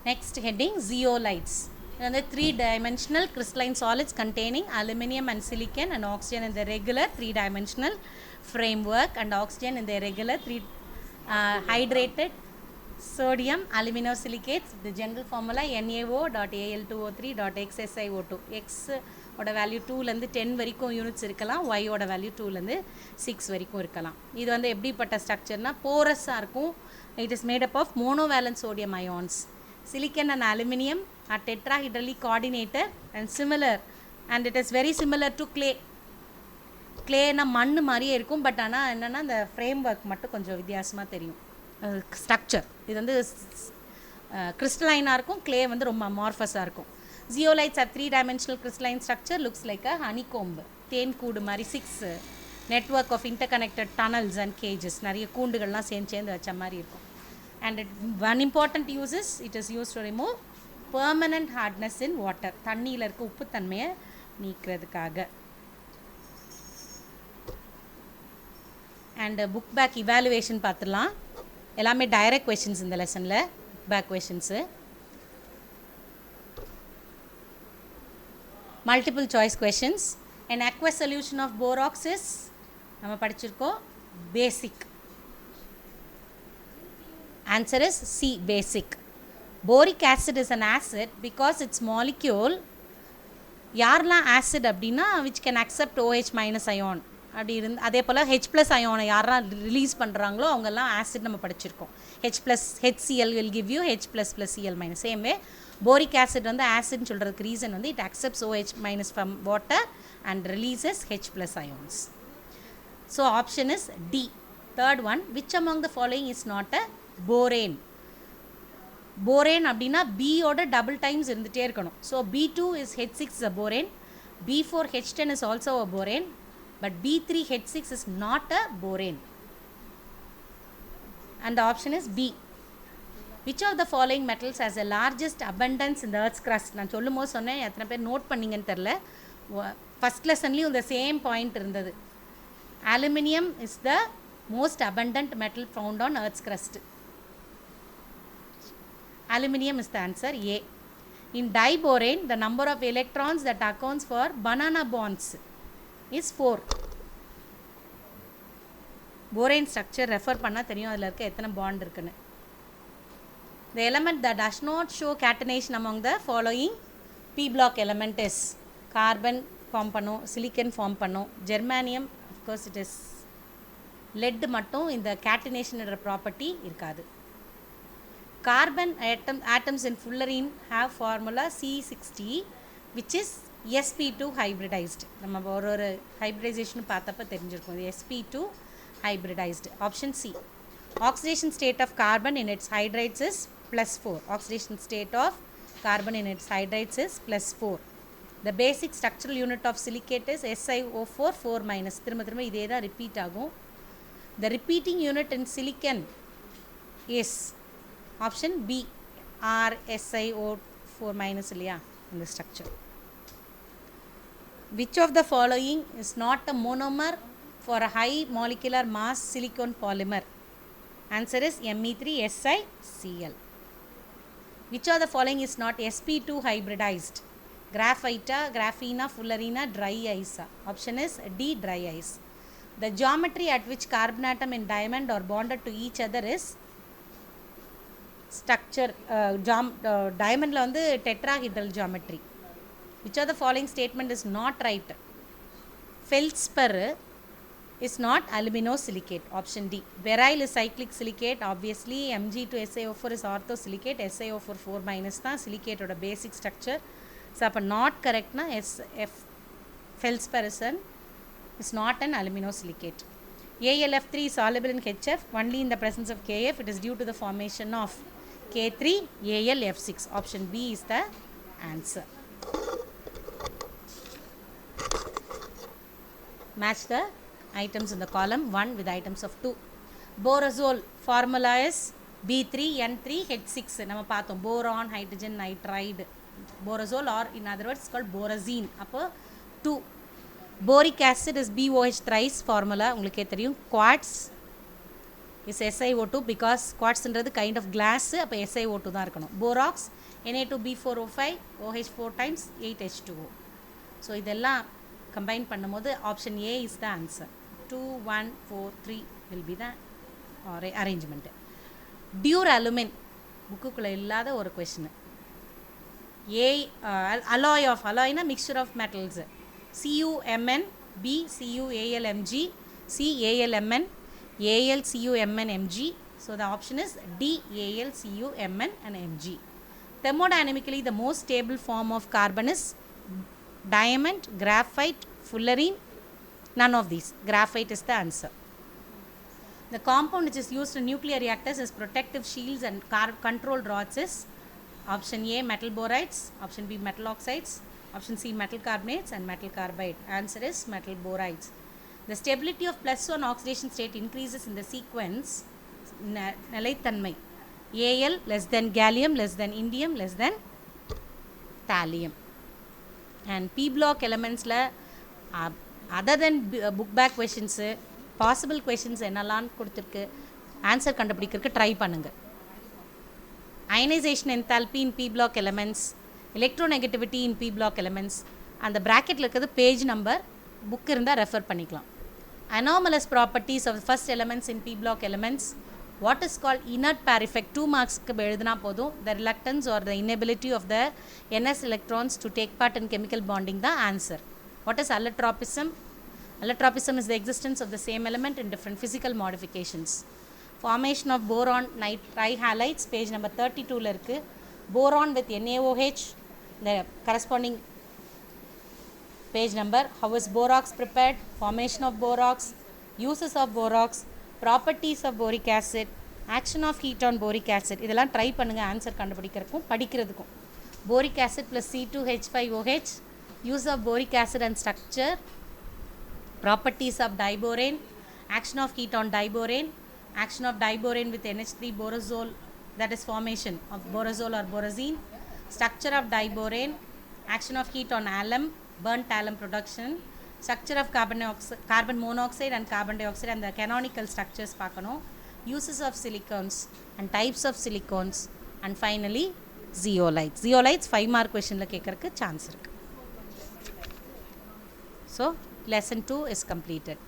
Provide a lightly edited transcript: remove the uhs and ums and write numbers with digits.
Next heading, zeolites. And the three-dimensional crystalline solids containing aluminum and silicon and oxygen in the regular three-dimensional framework and oxygen in the regular hydrated sodium aluminosilicates. The general formula NaO.Al2O3.xSiO2. X ஓட value 2லேருந்து 10 வரைக்கும் units இருக்கலாம், y ஓட value 2லேருந்து 6 வரைக்கும் இருக்கலாம். இது வந்து எப்படிப்பட்ட ஸ்ட்ரக்சர்னால் போரஸாக இருக்கும். It is made up of monovalent sodium ions. Silicon and aluminum are tetrahedrally coordinated and similar, and it is very similar to clay. Clayனா மண் மாதிரியே இருக்கும், பட் ஆனால் என்னென்னா அந்த ஃப்ரேம் ஒர்க் மட்டும் கொஞ்சம் வித்தியாசமாக தெரியும். ஸ்ட்ரக்சர் இது வந்து கிறிஸ்டலைனாக இருக்கும், கிளே வந்து ரொம்ப அமார்ஃபஸாக இருக்கும். Zeolites have three-dimensional crystalline structure, looks like a honeycomb. தேன் கூடு மாதிரி 6 network of interconnected tunnels and cages. நிறைய கூண்டுகள்லாம் சேர்ந்து வச்ச மாதிரி இருக்கும். And one important use is it is used to remove permanent hardness in water. தண்ணியில் இருக்க உப்பு தன்மையை நீக்கிறதுக்காக. And book back evaluation பார்த்துடலாம். எல்லாமே direct questions இந்த லெசனில். back questions. Multiple choice questions. An aqueous solution of borax is நம்ம படிச்சிருக்கோம் basic. Answer is C, basic. Boric acid is an acid because its molecule யாரெல்லாம் acid அப்படின்னா which can accept OH minus ion அப்படி அதே போல் H plus ion யாரெல்லாம் release பண்ணுறாங்களோ அவங்கெல்லாம் acid நம்ம படிச்சிருக்கோம். H plus HCl will give you H plus plus Cl minus. Same way boric acid வந்து ஆசிட்னு சொல்கிறதுக்கு ரீசன் வந்து it accepts OH minus from water and releases H plus ions. So option is D. Third one, which among the following is not a borane? Borane அப்படின்னா B ஓட double times இருந்துகிட்டே இருக்கணும். So B2 is H6 is a borane, B4 H10 is also a borane, but B3 H6 is not a borane. And the option is B. Which of the following metals has the largest abundance in the earth's crust? நான் சொல்லும் போது சொன்னேன், எத்தனை பேர் note பண்ணிங்கன்னு தெரில. First லெசன்லேயும் இந்த same point இருந்தது. Aluminium is the most abundant metal found on earth's crust. Aluminium is the answer, A. In diborane, the number of electrons that accounts for banana bonds is 4. Borane structure refer பண்ணால் தெரியும் அதில் இருக்க எத்தனை bond இருக்குன்னு. The element that does not show catenation among the following P block element is carbon form பண்ணும், silicon form பண்ணும், germanium of course it is lead மட்டும் இந்த catenation என்ற ப்ராப்பர்ட்டி இருக்காது. Carbon atoms in fullerene have formula C60 which is sp2 hybridized. நம்ம ஒரு hybridization பார்த்தப்ப தெரிஞ்சிருக்கும். sp2 hybridized. Option C. Oxidation state of carbon in its hydrates is +4. Oxidation state of carbon in its hydrates is +4. The basic structural unit of silicate is SiO4 4-. திரும்ப இதே தான் repeat ஆகும். The repeating unit in silicon is option B, RSiO4- இல்லையா இந்த structure. Which of the following is not a monomer for a high molecular mass silicon polymer? Answer is Me3SiCl. Which of the following is not sp2 hybridized? Graphite, graphene, fullerene, dry ice. Option is D, dry ice. The geometry at which carbon atom and diamond are bonded to each other is structure. Diamond la வந்து tetrahedral geometry. Which of the following statement is not right? Feldspar is not aluminosilicate. Option D. Beryl is cyclic silicate. Obviously Mg2SiO4 is orthosilicate. SiO4 4- தான் silicate ஓட basic structure. So அப்போ not correct na feldspar is not an aluminosilicate. AlF3 is soluble in HF only in the presence of Kf. It is due to the formation of K3AlF6. Option B is the answer. Match the items in the column 1 with items of 2. Borazole formula is B3N3H6. நம்ம பார்த்தோம் boron, hydrogen, nitride. Borazole or in other words called borazine. அப்போ 2. Boric acid is BOH thrice formula உங்களுக்கே தெரியும். Quartz is SiO2 because quartzன்றது kind of glass அப்போ SiO2 தான் இருக்கணும். Borax Na2B4O5 OH 4 times 8H2O. So இதெல்லாம் combine பண்ணும்போது option A is the answer. 2 1 4 3 will be the arrangement. Duralumin புக்குக்குள்ளே இல்லாத ஒரு question. alloy of alloyனா mixture of metals. CuMn B CuAlMg C AlMn AlCuMnMg. So the option is D AlCuMn and Mg. Thermodynamically the most stable form of carbon is diamond, graphite, fullerene. None of these. Graphite is the answer. The compound which is used in nuclear reactors as protective shields and control rods is option A metal borides, option B metal oxides, option C metal carbonates and metal carbide. Answer is metal borides. The stability of +1 oxidation state increases in the sequence நிலைத்தன்மை Al less than gallium less than indium less than thallium. And P block elements la other than book back questions possible questions என்னெல்லாம் கொடுத்துருக்கு answer கண்டுபிடிக்கிறதுக்கு try பண்ணுங்க. Ionisation enthalpy இன் P block elements, electronegativity இன் P block elements, அந்த ப்ராக்கெட்டில் இருக்கிறது page number book இருந்தால் refer பண்ணிக்கலாம். anomalous properties of the first elements in P block elements, what is called inert pair effect. 2 marksக்கு எழுதுனா போதும். the reluctance or the inability of the ns electrons to take part in chemical bonding the answer. What is allotropism? Allotropism is the existence of the same element in different physical modifications. Formation of boron trihalides page number 32 ல இருக்கு. boron with NaOH, the corresponding page number. How is borax prepared? Formation of borax, uses of borax, properties of boric acid, action of heat on boric acid. இதெல்லாம் try பண்ணுங்கள் answer கண்டுபிடிக்கிறதுக்கும் படிக்கிறதுக்கும். boric acid plus C2H5OH, use of boric acid and structure, properties of diborane, action of heat on diborane, action of diborane with NH3 borazole, that is formation of borazole or borazine, structure of diborane, action of heat on alum, burnt alum production, structure of carbon monoxide and carbon dioxide and the canonical structures பார்க்கணும், uses of silicones and types of silicones, and finally zeolites. Zeolites 5 mark questionல கேட்கறதுக்கு chance இருக்கு. So lesson 2 is completed.